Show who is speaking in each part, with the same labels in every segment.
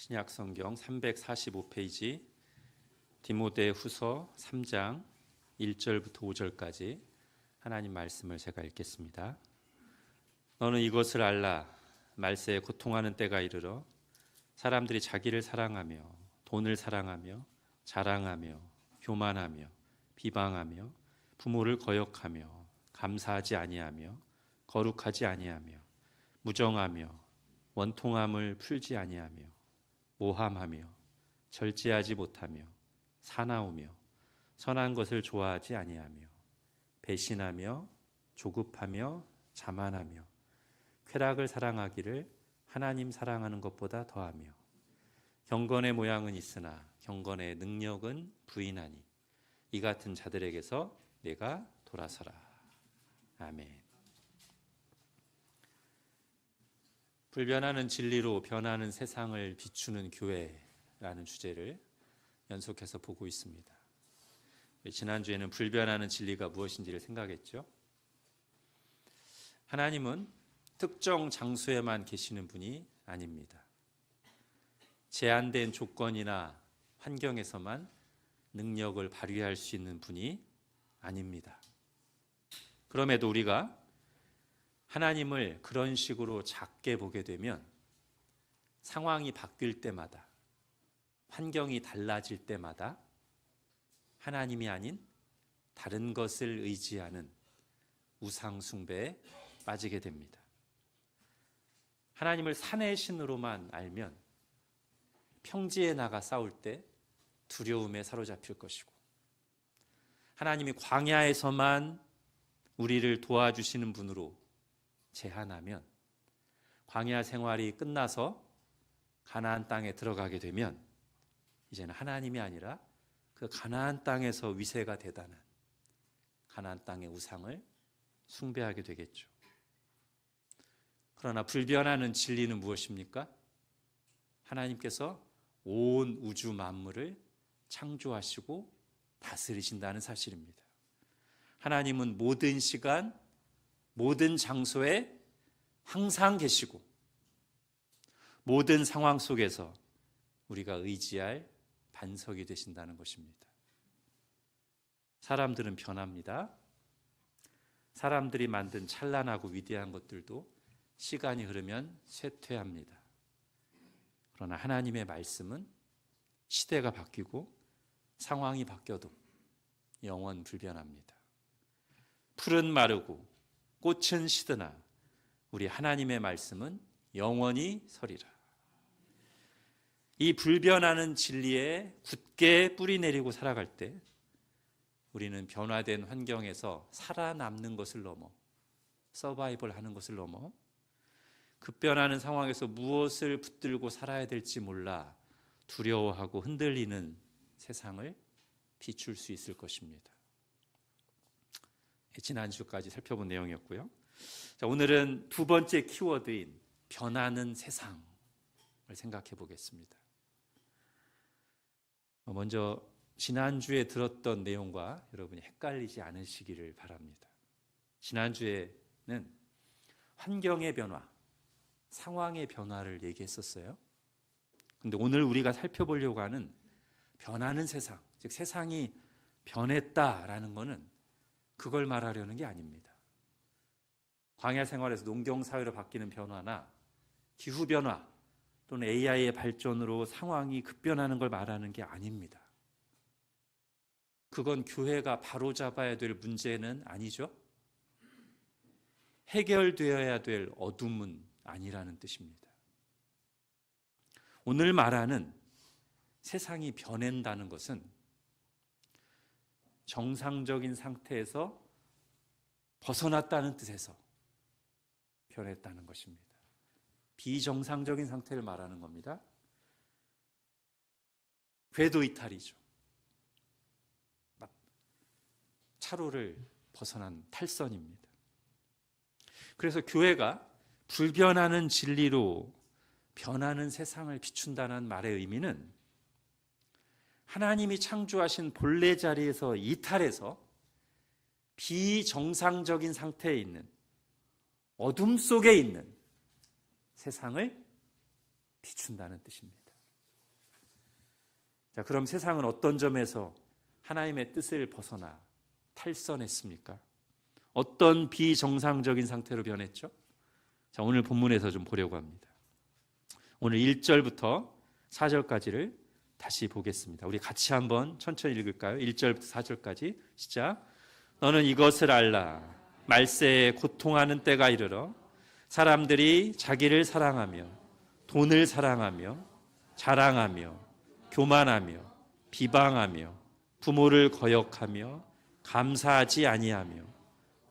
Speaker 1: 신약성경 345페이지 디모데후서 3장 1절부터 5절까지 하나님 말씀을 제가 읽겠습니다. 너는 이것을 알라. 말세에 고통하는 때가 이르러 사람들이 자기를 사랑하며 돈을 사랑하며 자랑하며 교만하며 비방하며 부모를 거역하며 감사하지 아니하며 거룩하지 아니하며 무정하며 원통함을 풀지 아니하며 모함하며 절제하지 못하며 사나우며 선한 것을 좋아하지 아니하며 배신하며 조급하며 자만하며 쾌락을 사랑하기를 하나님 사랑하는 것보다 더하며 경건의 모양은 있으나 경건의 능력은 부인하니 이 같은 자들에게서 내가 돌아서라. 아멘. 불변하는 진리로 변하는 세상을 비추는 교회라는 주제를 연속해서 보고 있습니다. 지난주에는 불변하는 진리가 무엇인지를 생각했죠. 하나님은 특정 장소에만 계시는 분이 아닙니다. 제한된 조건이나 환경에서만 능력을 발휘할 수 있는 분이 아닙니다. 그럼에도 우리가 하나님을 그런 식으로 작게 보게 되면 상황이 바뀔 때마다, 환경이 달라질 때마다 하나님이 아닌 다른 것을 의지하는 우상 숭배에 빠지게 됩니다. 하나님을 산의 신으로만 알면 평지에 나가 싸울 때 두려움에 사로잡힐 것이고, 하나님이 광야에서만 우리를 도와주시는 분으로 제한하면 광야 생활이 끝나서 가나안 땅에 들어가게 되면 이제는 하나님이 아니라 그 가나안 땅에서 위세가 대단한 가나안 땅의 우상을 숭배하게 되겠죠. 그러나 불변하는 진리는 무엇입니까? 하나님께서 온 우주 만물을 창조하시고 다스리신다는 사실입니다. 하나님은 모든 시간, 모든 장소에 항상 계시고 모든 상황 속에서 우리가 의지할 반석이 되신다는 것입니다. 사람들은 변합니다. 사람들이 만든 찬란하고 위대한 것들도 시간이 흐르면 쇠퇴합니다. 그러나 하나님의 말씀은 시대가 바뀌고 상황이 바뀌어도 영원 불변합니다. 풀은 마르고 꽃은 시드나 우리 하나님의 말씀은 영원히 서리라. 이 불변하는 진리에 굳게 뿌리 내리고 살아갈 때 우리는 변화된 환경에서 살아남는 것을 넘어, 서바이벌 하는 것을 넘어 급변하는 상황에서 무엇을 붙들고 살아야 될지 몰라 두려워하고 흔들리는 세상을 비출 수 있을 것입니다. 지난주까지 살펴본 내용이었고요. 자, 오늘은 두 번째 키워드인 변하는 세상을 생각해 보겠습니다. 먼저 지난주에 들었던 내용과 여러분이 헷갈리지 않으시기를 바랍니다. 지난주에는 환경의 변화, 상황의 변화를 얘기했었어요. 그런데 오늘 우리가 살펴보려고 하는 변하는 세상, 즉 세상이 변했다라는 것은 그걸 말하려는 게 아닙니다. 광야 생활에서 농경 사회로 바뀌는 변화나 기후 변화 또는 AI의 발전으로 상황이 급변하는 걸 말하는 게 아닙니다. 그건 교회가 바로잡아야 될 문제는 아니죠. 해결되어야 될 어둠은 아니라는 뜻입니다. 오늘 말하는 세상이 변한다는 것은 정상적인 상태에서 벗어났다는 뜻에서 변했다는 것입니다. 비정상적인 상태를 말하는 겁니다. 궤도 이탈이죠. 차로를 벗어난 탈선입니다. 그래서 교회가 불변하는 진리로 변하는 세상을 비춘다는 말의 의미는 하나님이 창조하신 본래 자리에서 이탈해서 비정상적인 상태에 있는 어둠 속에 있는 세상을 비춘다는 뜻입니다. 자, 그럼 세상은 어떤 점에서 하나님의 뜻을 벗어나 탈선했습니까? 어떤 비정상적인 상태로 변했죠? 자, 오늘 본문에서 좀 보려고 합니다. 오늘 1절부터 4절까지를 다시 보겠습니다. 우리 같이 한번 천천히 읽을까요? 1절부터 4절까지 시작. 너는 이것을 알라. 말세에 고통하는 때가 이르러 사람들이 자기를 사랑하며 돈을 사랑하며 자랑하며 교만하며 비방하며 부모를 거역하며 감사하지 아니하며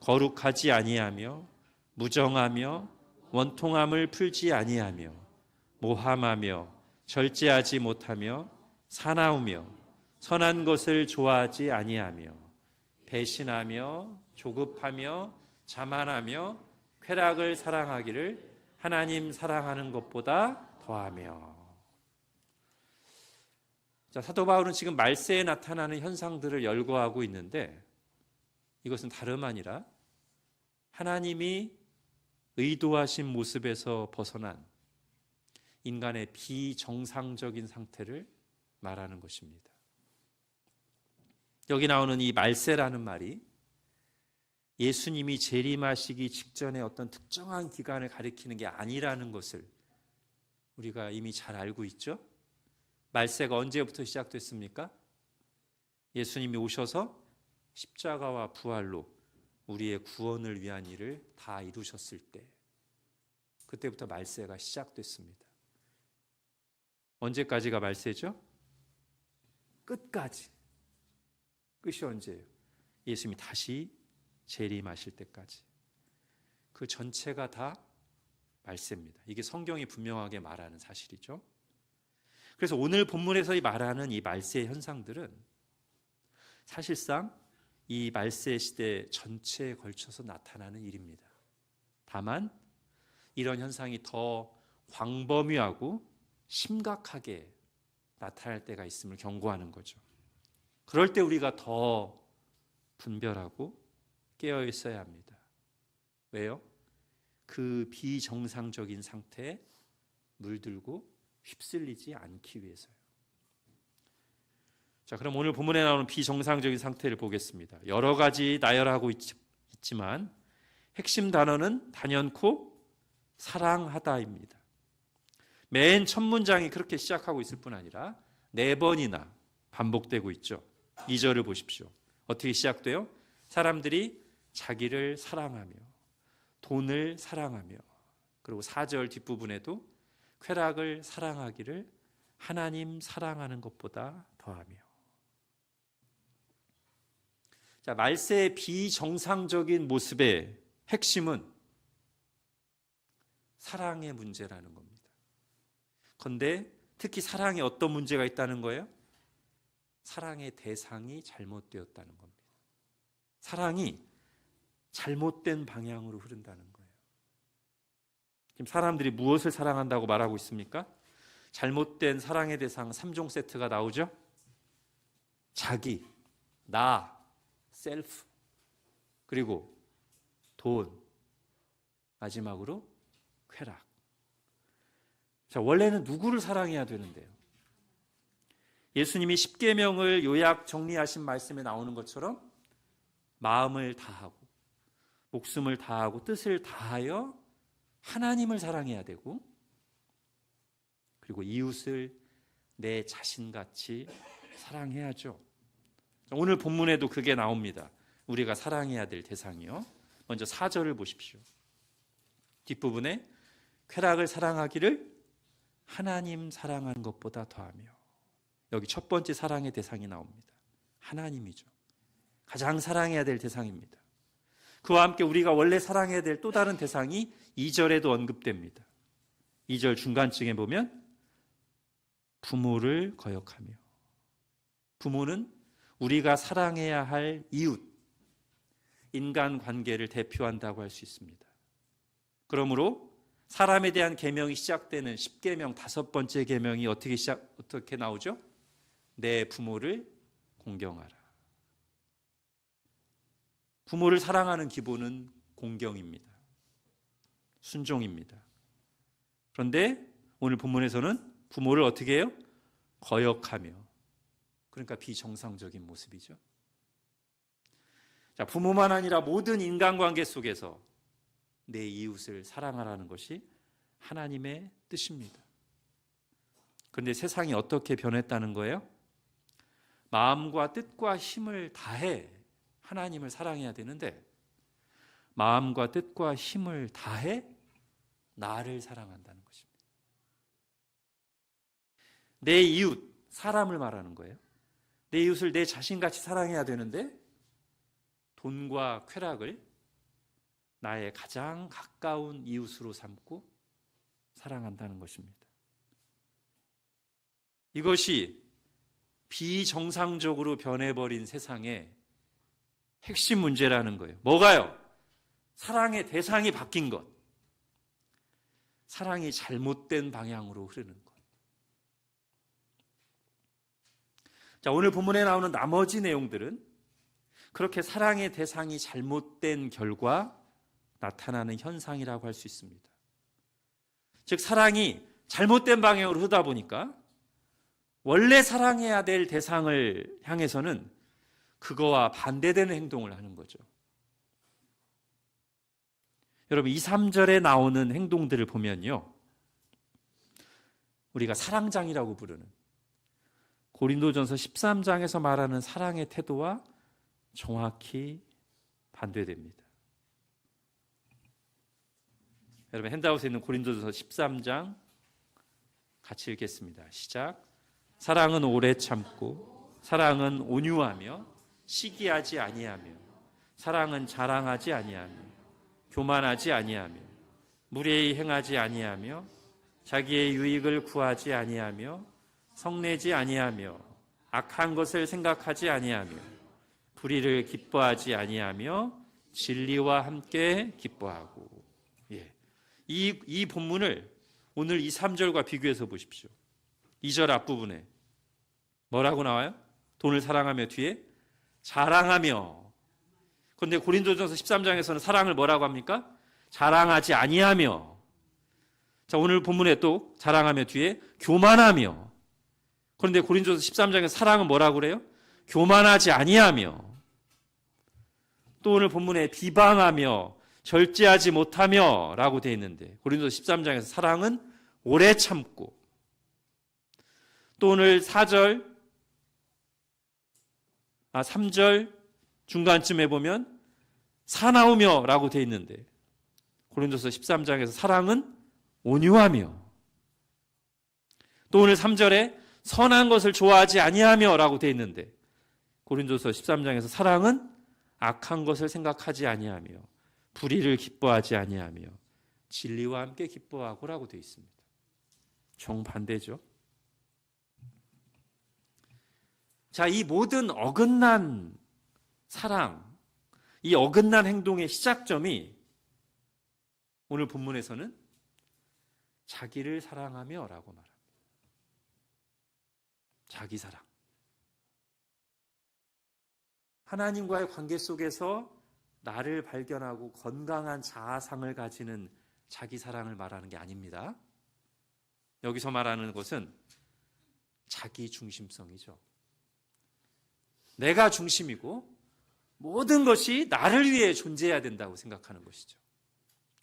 Speaker 1: 거룩하지 아니하며 무정하며 원통함을 풀지 아니하며 모함하며 절제하지 못하며 사나우며 선한 것을 좋아하지 아니하며 배신하며 조급하며 자만하며 쾌락을 사랑하기를 하나님 사랑하는 것보다 더하며. 자, 사도 바울은 지금 말세에 나타나는 현상들을 열거하고 있는데 이것은 다름 아니라 하나님이 의도하신 모습에서 벗어난 인간의 비정상적인 상태를 말하는 것입니다. 여기 나오는 이 말세라는 말이 예수님이 재림하시기 직전에 어떤 특정한 기간을 가리키는 게 아니라는 것을 우리가 이미 잘 알고 있죠. 말세가 언제부터 시작됐습니까? 예수님이 오셔서 십자가와 부활로 우리의 구원을 위한 일을 다 이루셨을 때, 그때부터 말세가 시작됐습니다. 언제까지가 말세죠? 끝까지. 끝이 언제예요? 예수님이 다시 재림하실 때까지. 그 전체가 다 말세입니다. 이게 성경이 분명하게 말하는 사실이죠. 그래서 오늘 본문에서 말하는 이 말세의 현상들은 사실상 이 말세 시대 전체에 걸쳐서 나타나는 일입니다. 다만 이런 현상이 더 광범위하고 심각하게 나타날 때가 있음을 경고하는 거죠. 그럴 때 우리가 더 분별하고 깨어 있어야 합니다. 왜요? 그 비정상적인 상태에 물들고 휩쓸리지 않기 위해서요. 자, 그럼 오늘 본문에 나오는 비정상적인 상태를 보겠습니다. 여러 가지 나열하고 있지만 핵심 단어는 단연코 사랑하다입니다. 맨 첫 문장이 그렇게 시작하고 있을 뿐 아니라 4번이나 반복되고 있죠. 2절을 보십시오. 어떻게 시작돼요? 사람들이 자기를 사랑하며 돈을 사랑하며, 그리고 4절 뒷부분에도 쾌락을 사랑하기를 하나님 사랑하는 것보다 더하며. 자, 말세의 비정상적인 모습의 핵심은 사랑의 문제라는 겁니다. 그런데 특히 사랑에 어떤 문제가 있다는 거예요? 사랑의 대상이 잘못되었다는 겁니다. 사랑이 잘못된 방향으로 흐른다는 거예요. 지금 사람들이 무엇을 사랑한다고 말하고 있습니까? 잘못된 사랑의 대상 3종 세트가 나오죠. 자기, 나, 셀프, 그리고 돈, 마지막으로 쾌락. 자, 원래는 누구를 사랑해야 되는데요? 예수님이 십계명을 요약 정리하신 말씀에 나오는 것처럼 마음을 다하고 목숨을 다하고 뜻을 다하여 하나님을 사랑해야 되고, 그리고 이웃을 내 자신같이 사랑해야죠. 오늘 본문에도 그게 나옵니다. 우리가 사랑해야 될 대상이요. 먼저 4절을 보십시오. 뒷부분에 쾌락을 사랑하기를 하나님 사랑하는 것보다 더하며. 여기 첫 번째 사랑의 대상이 나옵니다. 하나님이죠. 가장 사랑해야 될 대상입니다. 그와 함께 우리가 원래 사랑해야 될 또 다른 대상이 2절에도 언급됩니다. 2절 중간쯤에 보면 부모를 거역하며. 부모는 우리가 사랑해야 할 이웃, 인간관계를 대표한다고 할 수 있습니다. 그러므로 사람에 대한 계명이 시작되는 10계명 5번째 계명이 어떻게 나오죠? 내 부모를 공경하라. 부모를 사랑하는 기본은 공경입니다. 순종입니다. 그런데 오늘 본문에서는 부모를 어떻게 해요? 거역하며 그러니까 비정상적인 모습이죠. 자, 부모만 아니라 모든 인간관계 속에서 내 이웃을 사랑하라는 것이 하나님의 뜻입니다. 그런데 세상이 어떻게 변했다는 거예요? 마음과 뜻과 힘을 다해 하나님을 사랑해야 되는데 마음과 뜻과 힘을 다해 나를 사랑한다는 것입니다. 내 이웃, 사람을 말하는 거예요. 내 이웃을 내 자신같이 사랑해야 되는데 돈과 쾌락을 나의 가장 가까운 이웃으로 삼고 사랑한다는 것입니다. 이것이 비정상적으로 변해버린 세상의 핵심 문제라는 거예요. 뭐가요? 사랑의 대상이 바뀐 것. 사랑이 잘못된 방향으로 흐르는 것. 자, 오늘 본문에 나오는 나머지 내용들은 그렇게 사랑의 대상이 잘못된 결과 나타나는 현상이라고 할 수 있습니다. 즉, 사랑이 잘못된 방향으로 흐르다 보니까 원래 사랑해야 될 대상을 향해서는 그거와 반대되는 행동을 하는 거죠. 여러분, 2, 3절에 나오는 행동들을 보면요, 우리가 사랑장이라고 부르는 고린도전서 13장에서 말하는 사랑의 태도와 정확히 반대됩니다. 여러분, 핸드아웃에 있는 고린도전서 13장 같이 읽겠습니다. 시작. 사랑은 오래 참고 사랑은 온유하며 시기하지 아니하며 사랑은 자랑하지 아니하며 교만하지 아니하며 무례히 행하지 아니하며 자기의 유익을 구하지 아니하며 성내지 아니하며 악한 것을 생각하지 아니하며 불의를 기뻐하지 아니하며 진리와 함께 기뻐하고. 이 본문을 오늘 2, 3절과 비교해서 보십시오. 2절 앞부분에 뭐라고 나와요? 돈을 사랑하며 뒤에 자랑하며. 그런데 고린도전서 13장에서는 사랑을 뭐라고 합니까? 자랑하지 아니하며. 자, 오늘 본문에 또 자랑하며 뒤에 교만하며. 그런데 고린도전서 13장에서 사랑은 뭐라고 그래요? 교만하지 아니하며. 또 오늘 본문에 비방하며 절제하지 못하며 라고 되어 있는데 고린도서 13장에서 사랑은 오래 참고. 또 오늘 3절 중간쯤에 보면 사나우며 라고 되어 있는데 고린도서 13장에서 사랑은 온유하며. 또 오늘 3절에 선한 것을 좋아하지 아니하며 라고 되어 있는데 고린도서 13장에서 사랑은 악한 것을 생각하지 아니하며 불의를 기뻐하지 아니하며 진리와 함께 기뻐하고 라고 되어 있습니다. 정반대죠. 자, 이 모든 어긋난 사랑, 이 어긋난 행동의 시작점이 오늘 본문에서는 자기를 사랑하며 라고 말합니다. 자기 사랑. 하나님과의 관계 속에서 나를 발견하고 건강한 자아상을 가지는 자기 사랑을 말하는 게 아닙니다. 여기서 말하는 것은 자기 중심성이죠. 내가 중심이고 모든 것이 나를 위해 존재해야 된다고 생각하는 것이죠.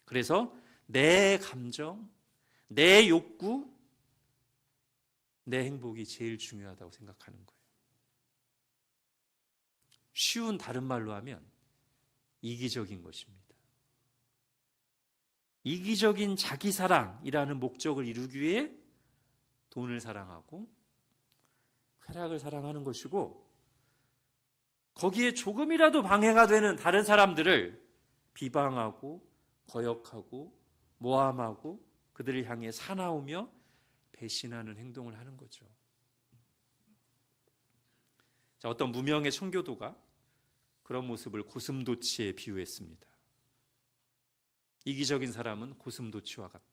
Speaker 1: 그래서 내 감정, 내 욕구, 내 행복이 제일 중요하다고 생각하는 거예요. 쉬운 다른 말로 하면 이기적인 것입니다. 이기적인 자기 사랑이라는 목적을 이루기 위해 돈을 사랑하고 쾌락을 사랑하는 것이고, 거기에 조금이라도 방해가 되는 다른 사람들을 비방하고 거역하고 모함하고 그들을 향해 사나우며 배신하는 행동을 하는 거죠. 자, 어떤 무명의 청교도가 그런 모습을 고슴도치에 비유했습니다. 이기적인 사람은 고슴도치와 같다.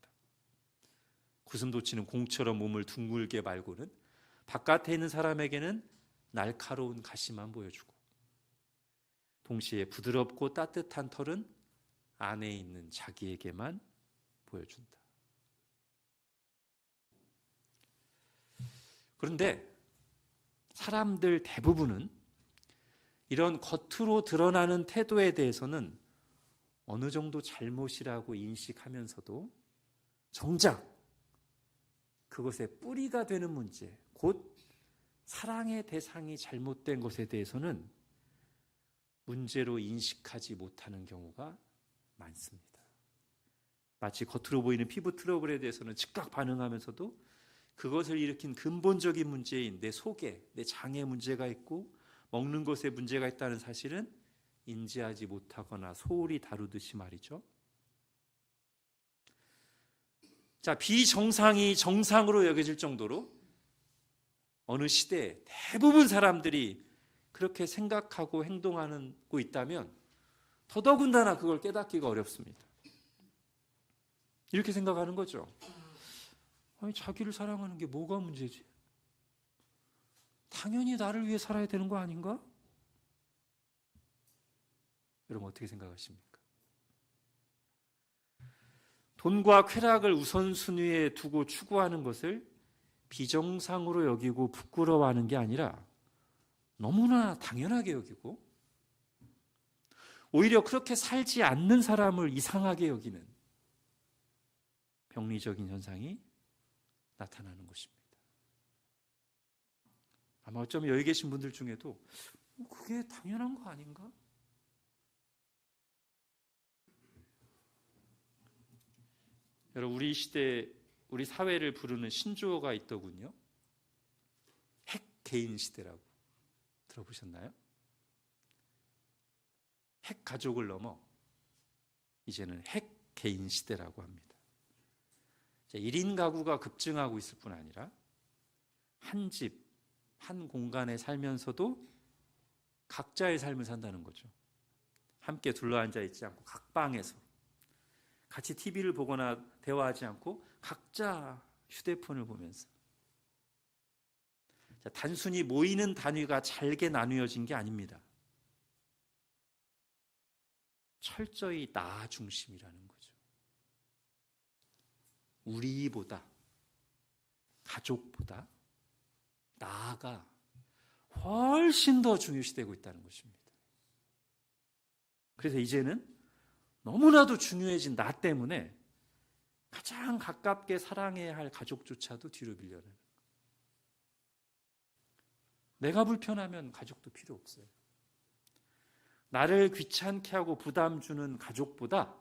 Speaker 1: 고슴도치는 공처럼 몸을 둥글게 말고는 바깥에 있는 사람에게는 날카로운 가시만 보여주고, 동시에 부드럽고 따뜻한 털은 안에 있는 자기에게만 보여준다. 그런데 사람들 대부분은 이런 겉으로 드러나는 태도에 대해서는 어느 정도 잘못이라고 인식하면서도 정작 그것의 뿌리가 되는 문제, 곧 사랑의 대상이 잘못된 것에 대해서는 문제로 인식하지 못하는 경우가 많습니다. 마치 겉으로 보이는 피부 트러블에 대해서는 즉각 반응하면서도 그것을 일으킨 근본적인 문제인 내 속에, 내 장에 문제가 있고 먹는 것에 문제가 있다는 사실은 인지하지 못하거나 소홀히 다루듯이 말이죠. 자, 비정상이 정상으로 여겨질 정도로 어느 시대에 대부분 사람들이 그렇게 생각하고 행동하고 있다면 더더군다나 그걸 깨닫기가 어렵습니다. 이렇게 생각하는 거죠. 아니, 자기를 사랑하는 게 뭐가 문제지? 당연히 나를 위해 살아야 되는 거 아닌가? 여러분 어떻게 생각하십니까? 돈과 쾌락을 우선순위에 두고 추구하는 것을 비정상으로 여기고 부끄러워하는 게 아니라 너무나 당연하게 여기고 오히려 그렇게 살지 않는 사람을 이상하게 여기는 병리적인 현상이 나타나는 것입니다. 아마 어쩌면 여기 계신 분들 중에도 그게 당연한 거 아닌가? 여러분 우리 시대, 우리 사회를 부르는 신조어가 있더군요. 핵 개인 시대라고 들어보셨나요? 핵 가족을 넘어 이제는 핵 개인 시대라고 합니다. 1인 가구가 급증하고 있을 뿐 아니라 한 집, 한 공간에 살면서도 각자의 삶을 산다는 거죠. 함께 둘러앉아 있지 않고 각 방에서 같이 TV를 보거나 대화하지 않고 각자 휴대폰을 보면서 단순히 모이는 단위가 잘게 나누어진 게 아닙니다. 철저히 나 중심이라는 거죠. 우리보다, 가족보다 나가 훨씬 더 중요시되고 있다는 것입니다. 그래서 이제는 너무나도 중요해진 나 때문에 가장 가깝게 사랑해야 할 가족조차도 뒤로 밀려나는 거예요. 내가 불편하면 가족도 필요 없어요. 나를 귀찮게 하고 부담 주는 가족보다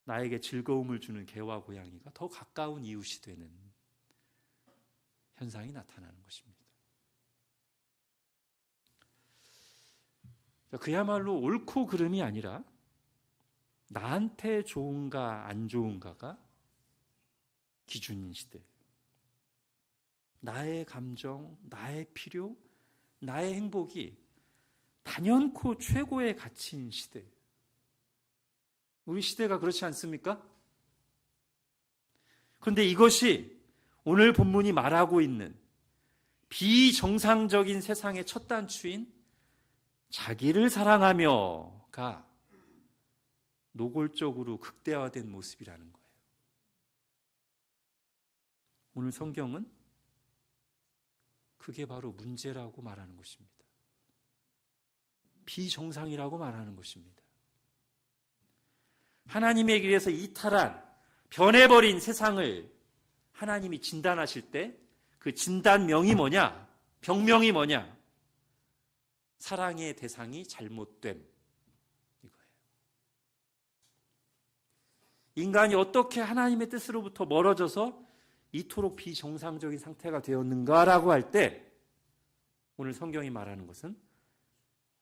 Speaker 1: 나에게 즐거움을 주는 개와 고양이가 더 가까운 이웃이 되는 현상이 나타나는 것입니다. 그야말로 옳고 그름이 아니라 나한테 좋은가 안 좋은가가 기준인 시대. 나의 감정, 나의 필요, 나의 행복이 단연코 최고의 가치인 시대. 우리 시대가 그렇지 않습니까? 그런데 이것이 오늘 본문이 말하고 있는 비정상적인 세상의 첫 단추인 자기를 사랑하며가 노골적으로 극대화된 모습이라는 거예요. 오늘 성경은 그게 바로 문제라고 말하는 것입니다. 비정상이라고 말하는 것입니다. 하나님의 길에서 이탈한, 변해버린 세상을 하나님이 진단하실 때 그 진단명이 뭐냐? 병명이 뭐냐? 사랑의 대상이 잘못됨, 이거예요. 인간이 어떻게 하나님의 뜻으로부터 멀어져서 이토록 비정상적인 상태가 되었는가라고 할 때 오늘 성경이 말하는 것은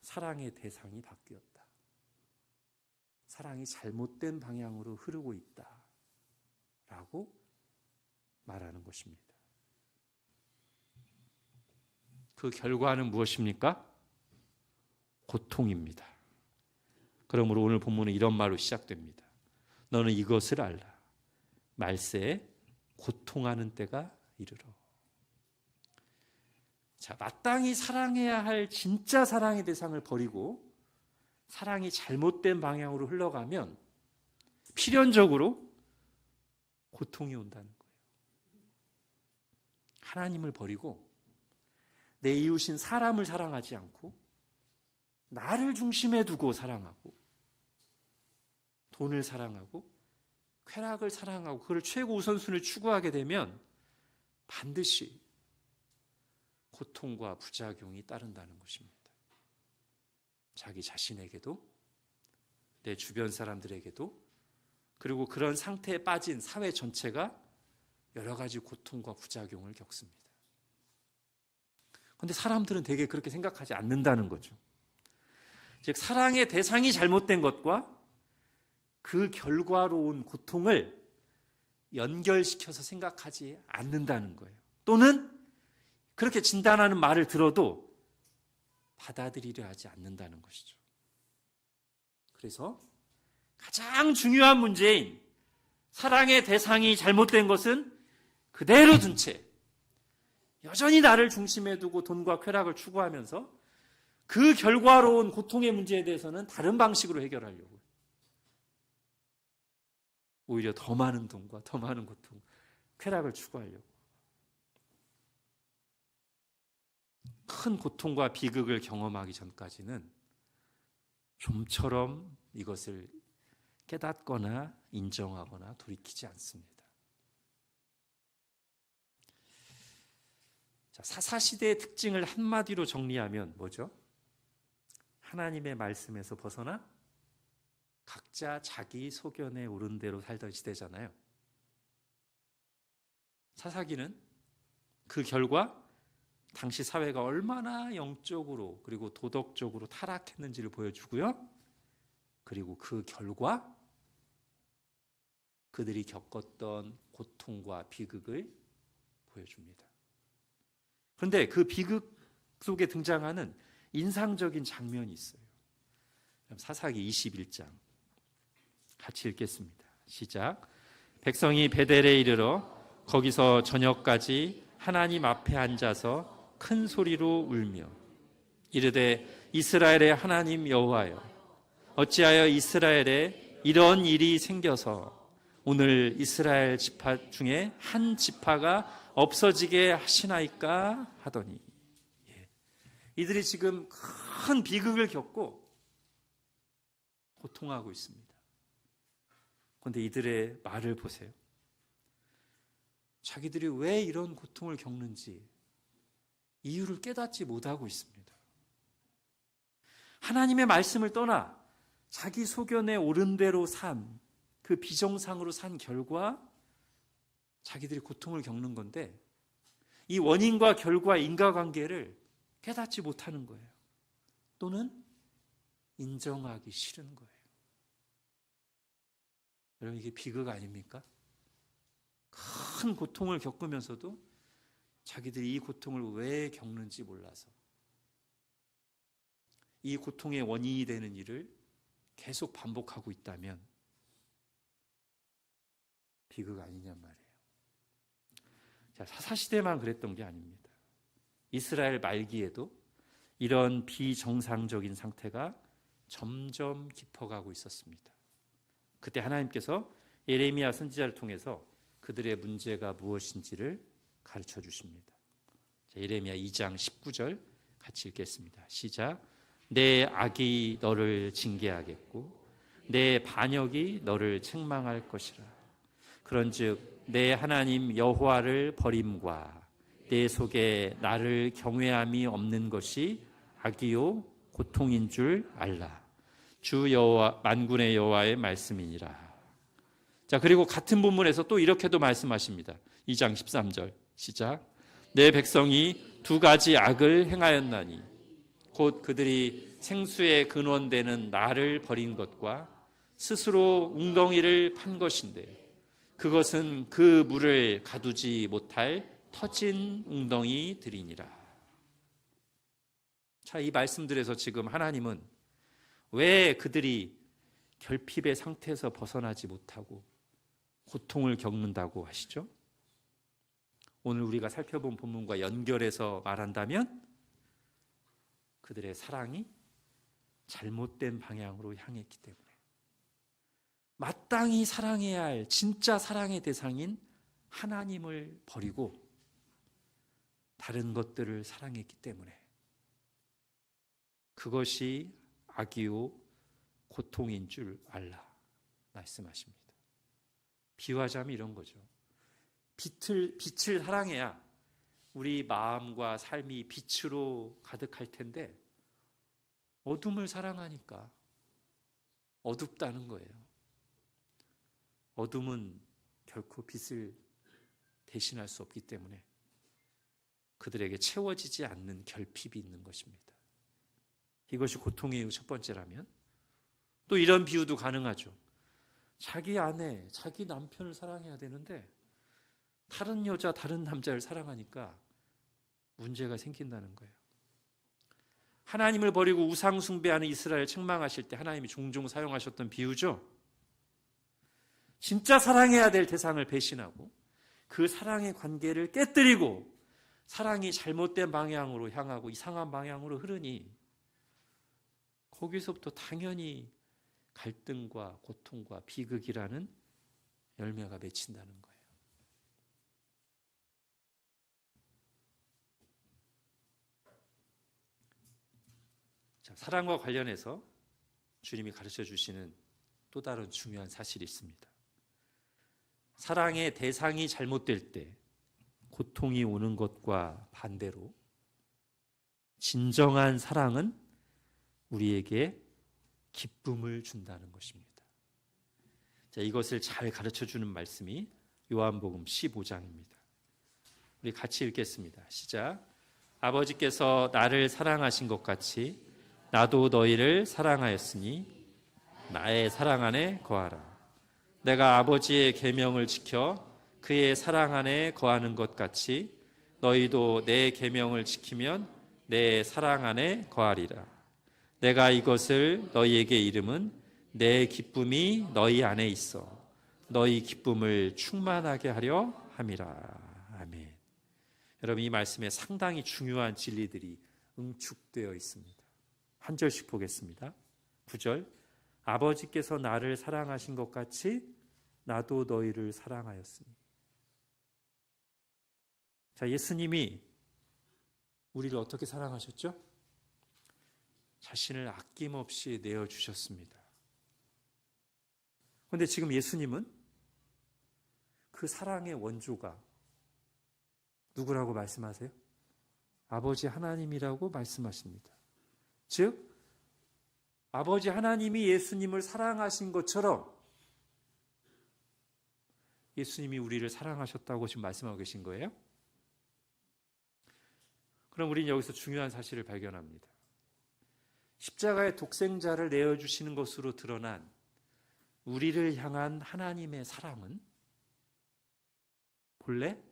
Speaker 1: 사랑의 대상이 바뀌었다. 사랑이 잘못된 방향으로 흐르고 있다라고 말하는 것입니다. 그 결과는 무엇입니까? 고통입니다. 그러므로 오늘 본문은 이런 말로 시작됩니다. 너는 이것을 알라. 말세에 고통하는 때가 이르러. 자, 마땅히 사랑해야 할 진짜 사랑의 대상을 버리고 사랑이 잘못된 방향으로 흘러가면 필연적으로 고통이 온다는 거예요. 하나님을 버리고 내 이웃인 사람을 사랑하지 않고 나를 중심에 두고 사랑하고 돈을 사랑하고 쾌락을 사랑하고 그걸 최고 우선순위를 추구하게 되면 반드시 고통과 부작용이 따른다는 것입니다. 자기 자신에게도 내 주변 사람들에게도 그리고 그런 상태에 빠진 사회 전체가 여러 가지 고통과 부작용을 겪습니다. 그런데 사람들은 되게 그렇게 생각하지 않는다는 거죠. 즉 사랑의 대상이 잘못된 것과 그 결과로 온 고통을 연결시켜서 생각하지 않는다는 거예요. 또는 그렇게 진단하는 말을 들어도 받아들이려 하지 않는다는 것이죠. 그래서 가장 중요한 문제인 사랑의 대상이 잘못된 것은 그대로 둔 채 여전히 나를 중심에 두고 돈과 쾌락을 추구하면서 그 결과로 온 고통의 문제에 대해서는 다른 방식으로 해결하려고 오히려 더 많은 돈과 더 많은 고통, 쾌락을 추구하려고 큰 고통과 비극을 경험하기 전까지는 좀처럼 이것을 깨닫거나 인정하거나 돌이키지 않습니다. 자, 사사시대의 특징을 한마디로 정리하면 뭐죠? 하나님의 말씀에서 벗어나 각자 자기 소견에 오른 대로 살던 시대잖아요. 사사기는 그 결과 당시 사회가 얼마나 영적으로 그리고 도덕적으로 타락했는지를 보여주고요. 그리고 그 결과 그들이 겪었던 고통과 비극을 보여줍니다. 그런데 그 비극 속에 등장하는 인상적인 장면이 있어요. 사사기 21장 같이 읽겠습니다. 시작. 백성이 베델에 이르러 거기서 저녁까지 하나님 앞에 앉아서 큰 소리로 울며 이르되 이스라엘의 하나님 여호와여 어찌하여 이스라엘에 이런 일이 생겨서 오늘 이스라엘 지파 중에 한 지파가 없어지게 하시나이까 하더니 이들이 지금 큰 비극을 겪고 고통하고 있습니다. 그런데 이들의 말을 보세요. 자기들이 왜 이런 고통을 겪는지 이유를 깨닫지 못하고 있습니다. 하나님의 말씀을 떠나 자기 소견에 옳은 대로 산 그 비정상으로 산 결과 자기들이 고통을 겪는 건데 이 원인과 결과 인과관계를 깨닫지 못하는 거예요. 또는 인정하기 싫은 거예요. 여러분 이게 비극 아닙니까? 큰 고통을 겪으면서도 자기들이 이 고통을 왜 겪는지 몰라서 이 고통의 원인이 되는 일을 계속 반복하고 있다면 비극 아니냔 말이에요. 자, 사사시대만 그랬던 게 아닙니다. 이스라엘 말기에도 이런 비정상적인 상태가 점점 깊어가고 있었습니다. 그때 하나님께서 예레미야 선지자를 통해서 그들의 문제가 무엇인지를 가르쳐 주십니다. 자, 예레미야 2장 19절 같이 읽겠습니다. 시작. 내 악이 너를 징계하겠고 내 반역이 너를 책망할 것이라. 그런즉 내 하나님 여호와를 버림과 내 속에 나를 경외함이 없는 것이 악이요 고통인 줄 알라. 주 여호와 만군의 여호와의 말씀이니라. 자, 그리고 같은 본문에서 또 이렇게도 말씀하십니다. 2장 13절 시작. 내 백성이 두 가지 악을 행하였나니 곧 그들이 생수의 근원되는 나를 버린 것과 스스로 웅덩이를 판 것인데 그것은 그 물을 가두지 못할 터진 웅덩이들이니라. 자, 이 말씀들에서 지금 하나님은 왜 그들이 결핍의 상태에서 벗어나지 못하고 고통을 겪는다고 하시죠? 오늘 우리가 살펴본 본문과 연결해서 말한다면 그들의 사랑이 잘못된 방향으로 향했기 때문에 마땅히 사랑해야 할 진짜 사랑의 대상인 하나님을 버리고 다른 것들을 사랑했기 때문에 그것이 악이요 고통인 줄 알라 말씀하십니다. 비유하자면 이런 거죠. 빛을 사랑해야 우리 마음과 삶이 빛으로 가득할 텐데 어둠을 사랑하니까 어둡다는 거예요. 어둠은 결코 빛을 대신할 수 없기 때문에 그들에게 채워지지 않는 결핍이 있는 것입니다. 이것이 고통의 첫 번째라면 또 이런 비유도 가능하죠. 자기 아내, 자기 남편을 사랑해야 되는데 다른 여자, 다른 남자를 사랑하니까 문제가 생긴다는 거예요. 하나님을 버리고 우상 숭배하는 이스라엘 책망하실 때 하나님이 종종 사용하셨던 비유죠. 진짜 사랑해야 될 대상을 배신하고 그 사랑의 관계를 깨뜨리고 사랑이 잘못된 방향으로 향하고 이상한 방향으로 흐르니 거기서부터 당연히 갈등과 고통과 비극이라는 열매가 맺힌다는 거예요. 자, 사랑과 관련해서 주님이 가르쳐 주시는 또 다른 중요한 사실이 있습니다. 사랑의 대상이 잘못될 때 고통이 오는 것과 반대로 진정한 사랑은 우리에게 기쁨을 준다는 것입니다. 자, 이것을 잘 가르쳐 주는 말씀이 요한복음 15장입니다. 우리 같이 읽겠습니다. 시작. 아버지께서 나를 사랑하신 것 같이 나도 너희를 사랑하였으니 나의 사랑 안에 거하라. 내가 아버지의 계명을 지켜 그의 사랑 안에 거하는 것 같이 너희도 내 계명을 지키면 내 사랑 안에 거하리라. 내가 이것을 너희에게 이름은 내 기쁨이 너희 안에 있어 너희 기쁨을 충만하게 하려 함이라. 아멘. 여러분, 이 말씀에 상당히 중요한 진리들이 응축되어 있습니다. 한 절씩 보겠습니다. 9절. 아버지께서 나를 사랑하신 것 같이 나도 너희를 사랑하였으니. 자, 예수님이 우리를 어떻게 사랑하셨죠? 자신을 아낌없이 내어주셨습니다. 그런데 지금 예수님은 그 사랑의 원조가 누구라고 말씀하세요? 아버지 하나님이라고 말씀하십니다. 즉, 아버지 하나님이 예수님을 사랑하신 것처럼 예수님이 우리를 사랑하셨다고 지금 말씀하고 계신 거예요? 그럼 우리는 여기서 중요한 사실을 발견합니다. 십자가의 독생자를 내어주시는 것으로 드러난 우리를 향한 하나님의 사랑은 본래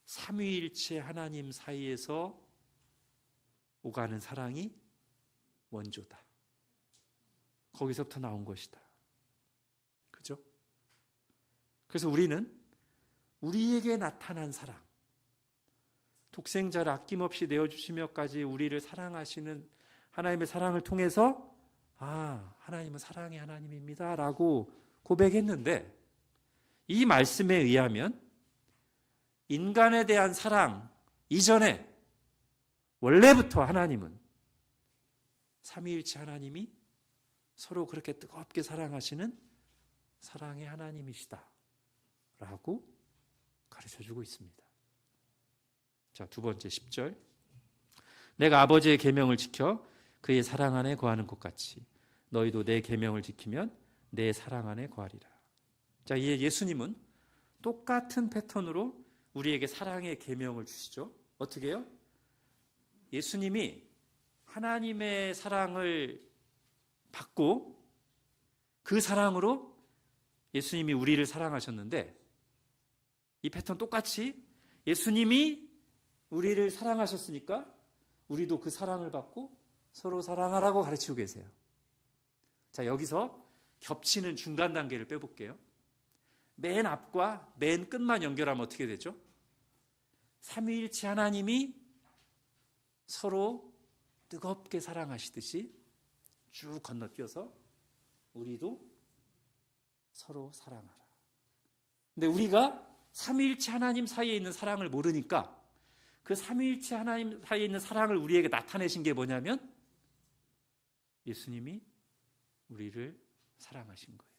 Speaker 1: 삼위일체 하나님 사이에서 오가는 사랑이 원조다. 거기서부터 나온 것이다. 그죠? 그래서 우리는 우리에게 나타난 사랑, 독생자를 아낌없이 내어주시며까지 우리를 사랑하시는 하나님의 사랑을 통해서 하나님은 사랑의 하나님입니다 라고 고백했는데, 이 말씀에 의하면 인간에 대한 사랑 이전에 원래부터 하나님은 삼위일체 하나님이 서로 그렇게 뜨겁게 사랑하시는 사랑의 하나님이시다 라고 가르쳐주고 있습니다. 자, 두 번째 10절. 내가 아버지의 계명을 지켜 그의 사랑 안에 거하는 것 같이 너희도 내 계명을 지키면 내 사랑 안에 거하리라. 자, 이제 예수님은 똑같은 패턴으로 우리에게 사랑의 계명을 주시죠. 어떻게 해요? 예수님이 하나님의 사랑을 받고 그 사랑으로 예수님이 우리를 사랑하셨는데, 이 패턴 똑같이 예수님이 우리를 사랑하셨으니까 우리도 그 사랑을 받고 서로 사랑하라고 가르치고 계세요. 자, 여기서 겹치는 중간 단계를 빼볼게요. 맨 앞과 맨 끝만 연결하면 어떻게 되죠? 삼위일체 하나님이 서로 뜨겁게 사랑하시듯이 쭉 건너뛰어서 우리도 서로 사랑하라. 근데 우리가 삼위일체 하나님 사이에 있는 사랑을 모르니까 그 삼위일체 하나님 사이에 있는 사랑을 우리에게 나타내신 게 뭐냐면 예수님이 우리를 사랑하신 거예요.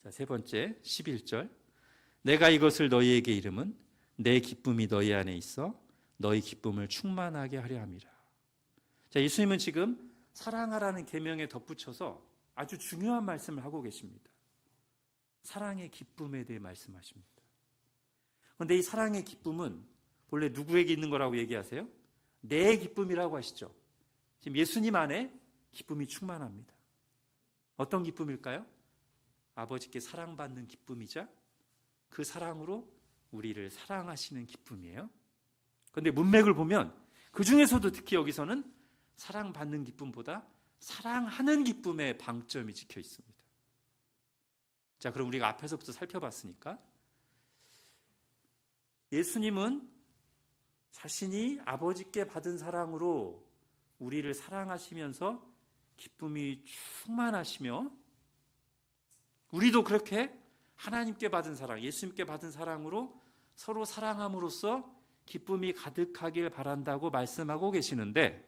Speaker 1: 자, 세 번째 11절. 내가 이것을 너희에게 이름은 내 기쁨이 너희 안에 있어 너희 기쁨을 충만하게 하려 함이라. 자, 예수님은 지금 사랑하라는 계명에 덧붙여서 아주 중요한 말씀을 하고 계십니다. 사랑의 기쁨에 대해 말씀하십니다. 그런데 이 사랑의 기쁨은 본래 누구에게 있는 거라고 얘기하세요? 내 기쁨이라고 하시죠. 지금 예수님 안에 기쁨이 충만합니다. 어떤 기쁨일까요? 아버지께 사랑받는 기쁨이자 그 사랑으로 우리를 사랑하시는 기쁨이에요. 그런데 문맥을 보면 그 중에서도 특히 여기서는 사랑받는 기쁨보다 사랑하는 기쁨의 방점이 찍혀 있습니다. 자, 그럼 우리가 앞에서부터 살펴봤으니까 예수님은 자신이 아버지께 받은 사랑으로 우리를 사랑하시면서 기쁨이 충만하시며 우리도 그렇게 하나님께 받은 사랑, 예수님께 받은 사랑으로 서로 사랑함으로써 기쁨이 가득하길 바란다고 말씀하고 계시는데,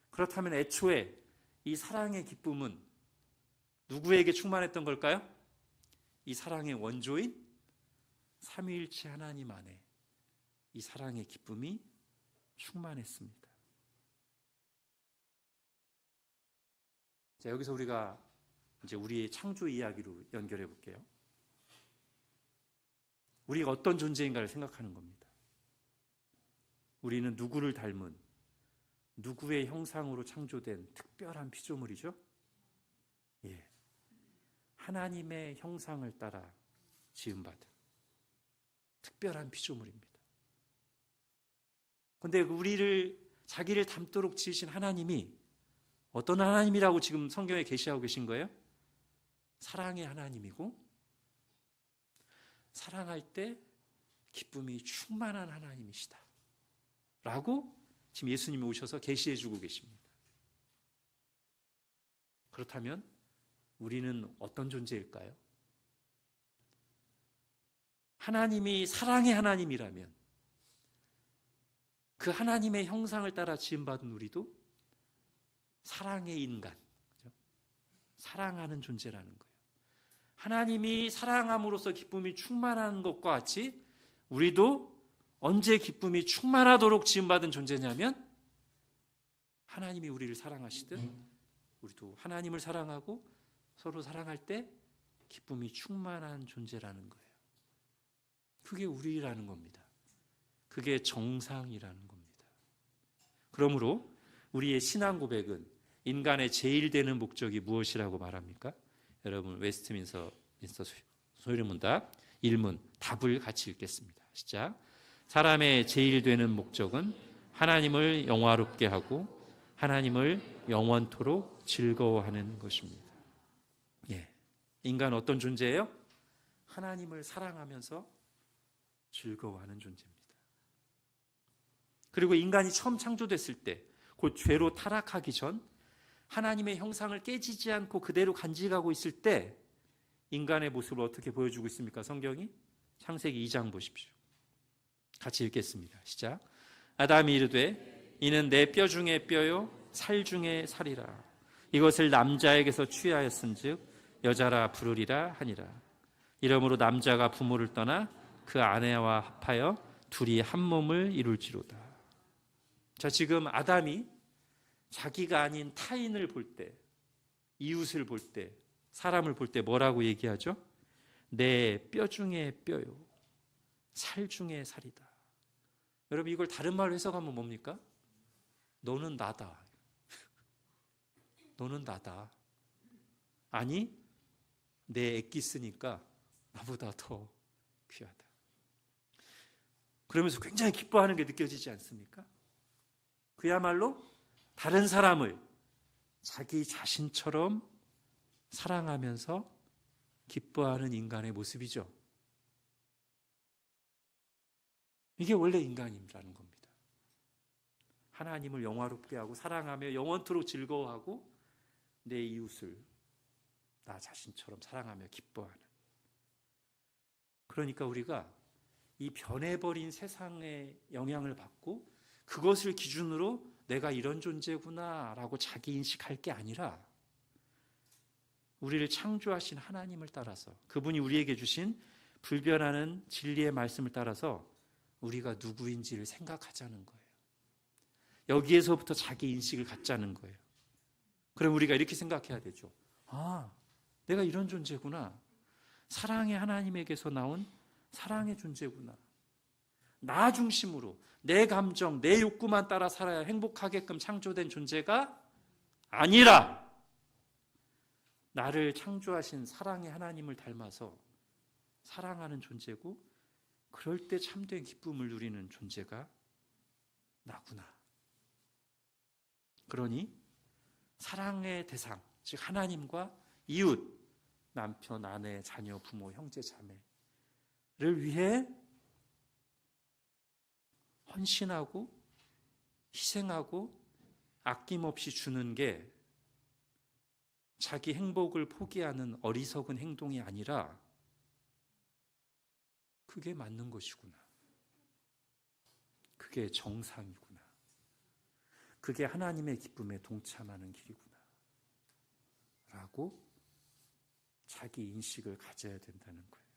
Speaker 1: 그렇다면 애초에 이 사랑의 기쁨은 누구에게 충만했던 걸까요? 이 사랑의 원조인 삼위일체 하나님 안에 이 사랑의 기쁨이 충만했습니다. 자, 여기서 우리가 이제 우리의 창조 이야기로 연결해 볼게요. 우리가 어떤 존재인가를 생각하는 겁니다. 우리는 누구를 닮은 누구의 형상으로 창조된 특별한 피조물이죠? 예. 하나님의 형상을 따라 지음받은 특별한 피조물입니다. 그런데 우리를 자기를 닮도록 지으신 하나님이 어떤 하나님이라고 지금 성경에 계시하고 계신 거예요? 사랑의 하나님이고 사랑할 때 기쁨이 충만한 하나님이시다 라고 지금 예수님이 오셔서 계시해 주고 계십니다. 그렇다면 우리는 어떤 존재일까요? 하나님이 사랑의 하나님이라면 그 하나님의 형상을 따라 지음받은 우리도 사랑의 인간, 그렇죠? 사랑하는 존재라는 거예요. 하나님이 사랑함으로써 기쁨이 충만한 것과 같이 우리도 언제 기쁨이 충만하도록 지음받은 존재냐면 하나님이 우리를 사랑하시듯 우리도 하나님을 사랑하고 서로 사랑할 때 기쁨이 충만한 존재라는 거예요. 그게 우리라는 겁니다. 그게 정상이라는 겁니다. 그러므로 우리의 신앙 고백은 인간의 제일 되는 목적이 무엇이라고 말합니까? 여러분 웨스트민스터 소리문답 1문 답을 같이 읽겠습니다. 시작. 사람의 제일 되는 목적은 하나님을 영화롭게 하고 하나님을 영원토록 즐거워하는 것입니다. 예. 인간은 어떤 존재예요? 하나님을 사랑하면서 즐거워하는 존재입니다. 그리고 인간이 처음 창조됐을 때, 곧 죄로 타락하기 전 하나님의 형상을 깨지지 않고 그대로 간직하고 있을 때 인간의 모습을 어떻게 보여주고 있습니까? 성경이 창세기 2장 보십시오. 같이 읽겠습니다. 시작. 아담이 이르되 이는 내 뼈 중에 뼈요 살 중에 살이라. 이것을 남자에게서 취하였은즉 여자라 부르리라 하니라. 이러므로 남자가 부모를 떠나 그 아내와 합하여 둘이 한 몸을 이룰지로다. 자, 지금 아담이 자기가 아닌 타인을 볼 때, 이웃을 볼 때, 사람을 볼 때 뭐라고 얘기하죠? 내 뼈 중에 뼈요, 살 중에 살이다. 여러분 이걸 다른 말로 해석하면 뭡니까? 너는 나다. 너는 나다. 아니, 내 애기 쓰니까 나보다 더 귀하다. 그러면서 굉장히 기뻐하는 게 느껴지지 않습니까? 그야말로 다른 사람을 자기 자신처럼 사랑하면서 기뻐하는 인간의 모습이죠. 이게 원래 인간이라는 겁니다. 하나님을 영화롭게 하고 사랑하며 영원토록 즐거워하고 내 이웃을 나 자신처럼 사랑하며 기뻐하는. 그러니까 우리가 이 변해버린 세상의 영향을 받고 그것을 기준으로 내가 이런 존재구나 라고 자기 인식할 게 아니라 우리를 창조하신 하나님을 따라서 그분이 우리에게 주신 불변하는 진리의 말씀을 따라서 우리가 누구인지를 생각하자는 거예요. 여기에서부터 자기 인식을 갖자는 거예요. 그럼 우리가 이렇게 생각해야 되죠. 아, 내가 이런 존재구나. 사랑의 하나님에게서 나온 사랑의 존재구나. 나 중심으로 내 감정, 내 욕구만 따라 살아야 행복하게끔 창조된 존재가 아니라 나를 창조하신 사랑의 하나님을 닮아서 사랑하는 존재고 그럴 때 참된 기쁨을 누리는 존재가 나구나. 그러니 사랑의 대상, 즉 하나님과 이웃, 남편, 아내, 자녀, 부모, 형제, 자매를 위해 헌신하고 희생하고 아낌없이 주는 게 자기 행복을 포기하는 어리석은 행동이 아니라 그게 맞는 것이구나. 그게 정상이구나. 그게 하나님의 기쁨에 동참하는 길이구나. 라고 자기 인식을 가져야 된다는 거예요.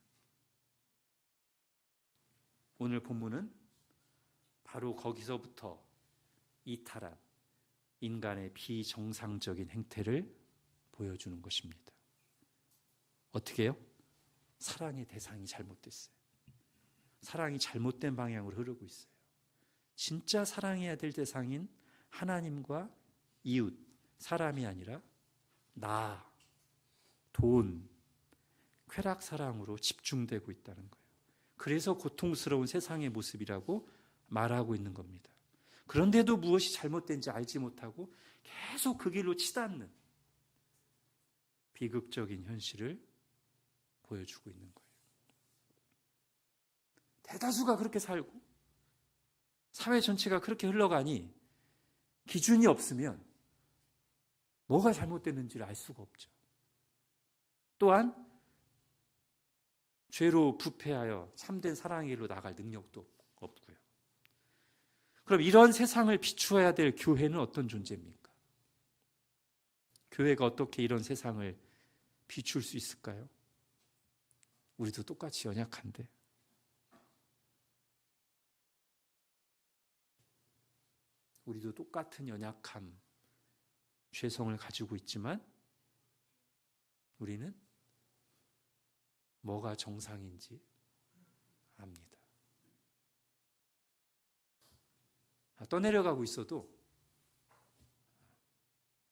Speaker 1: 오늘 본문은 바로 거기서부터 이탈한 인간의 비정상적인 행태를 보여주는 것입니다. 어떻게 해요? 사랑의 대상이 잘못됐어요. 사랑이 잘못된 방향으로 흐르고 있어요. 진짜 사랑해야 될 대상인 하나님과 이웃, 사람이 아니라 나, 돈, 쾌락 사랑으로 집중되고 있다는 거예요. 그래서 고통스러운 세상의 모습이라고 말하고 있는 겁니다. 그런데도 무엇이 잘못된지 알지 못하고 계속 그 길로 치닫는 비극적인 현실을 보여주고 있는 거예요. 대다수가 그렇게 살고 사회 전체가 그렇게 흘러가니 기준이 없으면 뭐가 잘못됐는지를 알 수가 없죠. 또한 죄로 부패하여 참된 사랑의 길로 나갈 능력도 없고요. 그럼 이런 세상을 비추어야 될 교회는 어떤 존재입니까? 교회가 어떻게 이런 세상을 비출 수 있을까요? 우리도 똑같이 연약한데 우리도 똑같은 연약함, 죄성을 가지고 있지만 우리는 뭐가 정상인지 압니다. 떠내려가고 있어도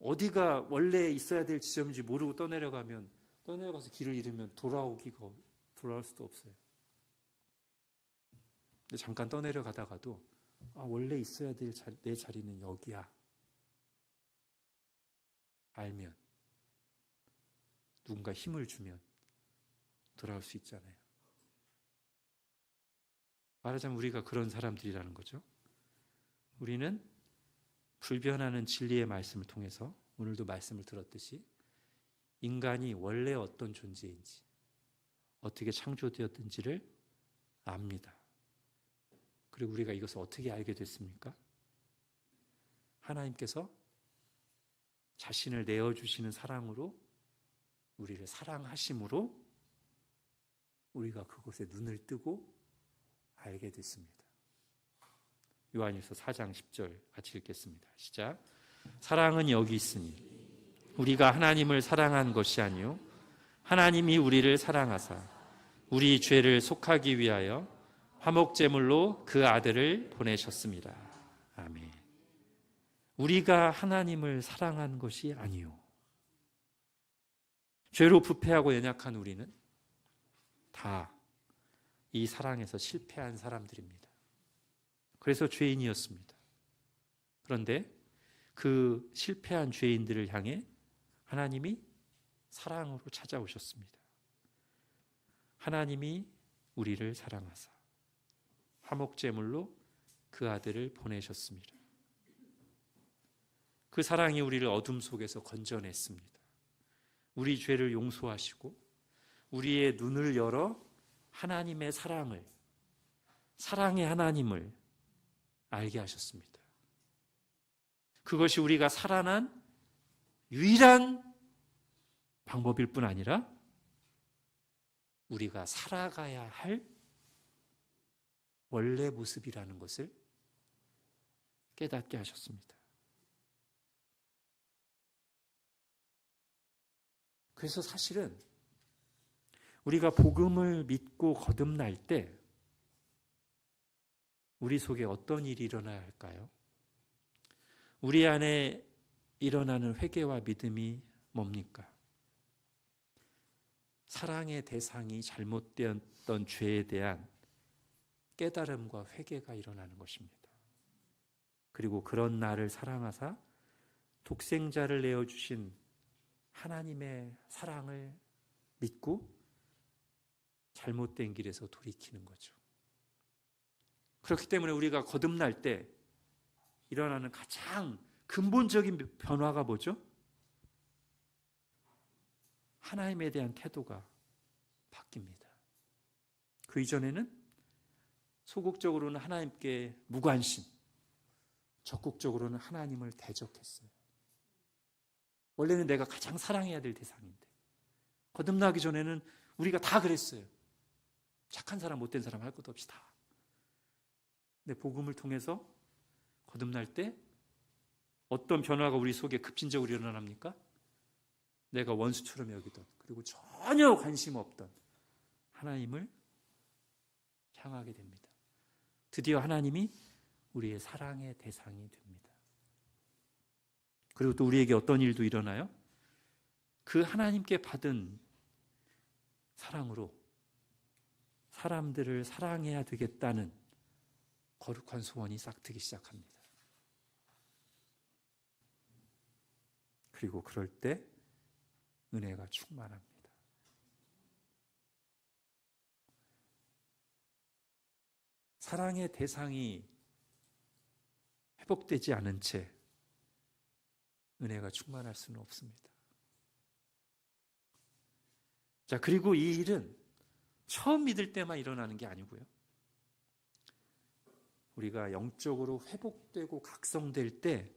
Speaker 1: 어디가 원래 있어야 될 지점인지 모르고 떠내려가서 길을 잃으면 돌아올 수도 없어요. 근데 잠깐 떠내려가다가도 원래 있어야 될 내 자리는 여기야. 알면 누군가 힘을 주면 돌아올 수 있잖아요. 말하자면 우리가 그런 사람들이라는 거죠. 우리는 불변하는 진리의 말씀을 통해서 오늘도 말씀을 들었듯이 인간이 원래 어떤 존재인지 어떻게 창조되었든지를 압니다. 그리고 우리가 이것을 어떻게 알게 됐습니까? 하나님께서 자신을 내어주시는 사랑으로 우리를 사랑하심으로 우리가 그것에 눈을 뜨고 알게 됐습니다. 요한일서 4장 10절 같이 읽겠습니다. 시작. 사랑은 여기 있으니 우리가 하나님을 사랑한 것이 아니요 하나님이 우리를 사랑하사 우리 죄를 속하기 위하여 화목제물로 그 아들을 보내셨습니다. 아멘. 우리가 하나님을 사랑한 것이 아니요 죄로 부패하고 연약한 우리는 다 이 사랑에서 실패한 사람들입니다. 그래서 죄인이었습니다. 그런데 그 실패한 죄인들을 향해 하나님이 사랑으로 찾아오셨습니다. 하나님이 우리를 사랑하사 화목제물로 그 아들을 보내셨습니다. 그 사랑이 우리를 어둠 속에서 건져냈습니다. 우리 죄를 용서하시고 우리의 눈을 열어 하나님의 사랑을, 사랑의 하나님을 알게 하셨습니다. 그것이 우리가 살아난 유일한 방법일 뿐 아니라 우리가 살아가야 할 원래 모습이라는 것을 깨닫게 하셨습니다. 그래서 사실은 우리가 복음을 믿고 거듭날 때 우리 속에 어떤 일이 일어나야 할까요? 우리 안에 일어나는 회개와 믿음이 뭡니까? 사랑의 대상이 잘못되었던 죄에 대한 깨달음과 회개가 일어나는 것입니다. 그리고 그런 나를 사랑하사 독생자를 내어주신 하나님의 사랑을 믿고 잘못된 길에서 돌이키는 거죠. 그렇기 때문에 우리가 거듭날 때 일어나는 가장 근본적인 변화가 뭐죠? 하나님에 대한 태도가 바뀝니다. 그 이전에는 소극적으로는 하나님께 무관심, 적극적으로는 하나님을 대적했어요. 원래는 내가 가장 사랑해야 될 대상인데 거듭나기 전에는 우리가 다 그랬어요. 착한 사람, 못된 사람 할 것 없이 다. 근데 복음을 통해서 거듭날 때 어떤 변화가 우리 속에 급진적으로 일어납니까? 내가 원수처럼 여기던, 그리고 전혀 관심 없던 하나님을 향하게 됩니다. 드디어 하나님이 우리의 사랑의 대상이 됩니다. 그리고 또 우리에게 어떤 일도 일어나요? 그 하나님께 받은 사랑으로 사람들을 사랑해야 되겠다는 거룩한 소원이 싹트기 시작합니다. 그리고 그럴 때 은혜가 충만합니다. 사랑의 대상이 회복되지 않은 채 은혜가 충만할 수는 없습니다. 자, 그리고 이 일은 처음 믿을 때만 일어나는 게 아니고요. 우리가 영적으로 회복되고 각성될 때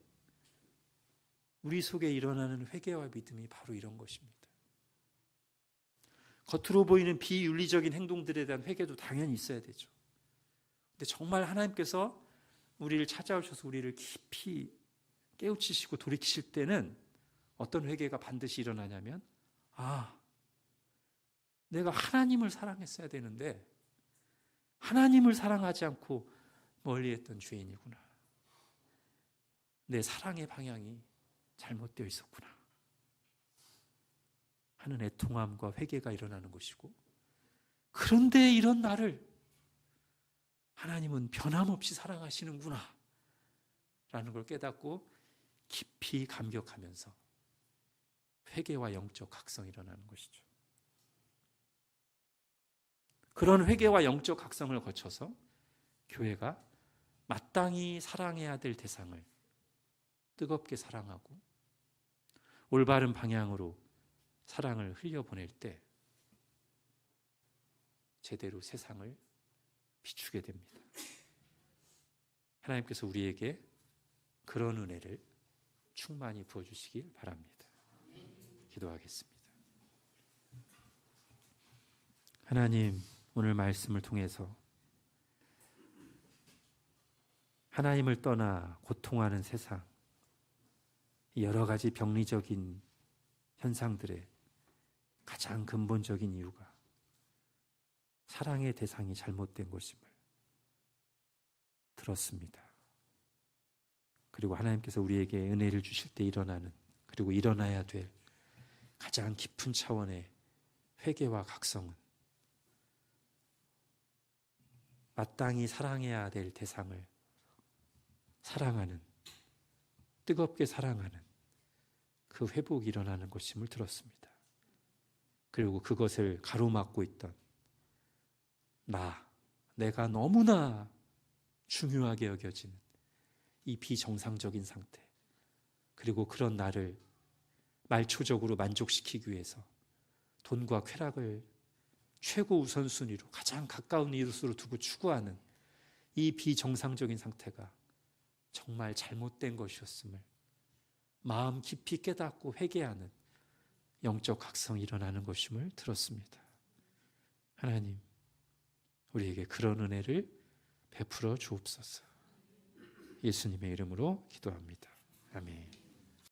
Speaker 1: 우리 속에 일어나는 회개와 믿음이 바로 이런 것입니다. 겉으로 보이는 비윤리적인 행동들에 대한 회개도 당연히 있어야 되죠. 근데 정말 하나님께서 우리를 찾아오셔서 우리를 깊이 깨우치시고 돌이키실 때는 어떤 회개가 반드시 일어나냐면, 내가 하나님을 사랑했어야 되는데 하나님을 사랑하지 않고 멀리했던 죄인이구나. 내 사랑의 방향이 잘못되어 있었구나 하는 애통함과 회개가 일어나는 것이고, 그런데 이런 나를 하나님은 변함없이 사랑하시는구나 라는 걸 깨닫고 깊이 감격하면서 회개와 영적 각성이 일어나는 것이죠. 그런 회개와 영적 각성을 거쳐서 교회가 마땅히 사랑해야 될 대상을 뜨겁게 사랑하고 올바른 방향으로 사랑을 흘려보낼 때 제대로 세상을 비추게 됩니다. 하나님께서 우리에게 그런 은혜를 충만히 부어주시길 바랍니다. 기도하겠습니다. 하나님, 오늘 말씀을 통해서 하나님을 떠나 고통하는 세상, 여러 가지 병리적인 현상들의 가장 근본적인 이유가 사랑의 대상이 잘못된 것임을 들었습니다. 그리고 하나님께서 우리에게 은혜를 주실 때 일어나는, 그리고 일어나야 될 가장 깊은 차원의 회개와 각성은 마땅히 사랑해야 될 대상을 사랑하는, 뜨겁게 사랑하는 그 회복이 일어나는 것임을 들었습니다. 그리고 그것을 가로막고 있던 내가 너무나 중요하게 여겨지는 이 비정상적인 상태, 그리고 그런 나를 말초적으로 만족시키기 위해서 돈과 쾌락을 최고 우선순위로 가장 가까운 이웃으로 두고 추구하는 이 비정상적인 상태가 정말 잘못된 것이었음을 마음 깊이 깨닫고 회개하는 영적 각성이 일어나는 것임을 들었습니다. 하나님, 우리에게 그런 은혜를 베풀어 주옵소서. 예수님의 이름으로 기도합니다. 아멘.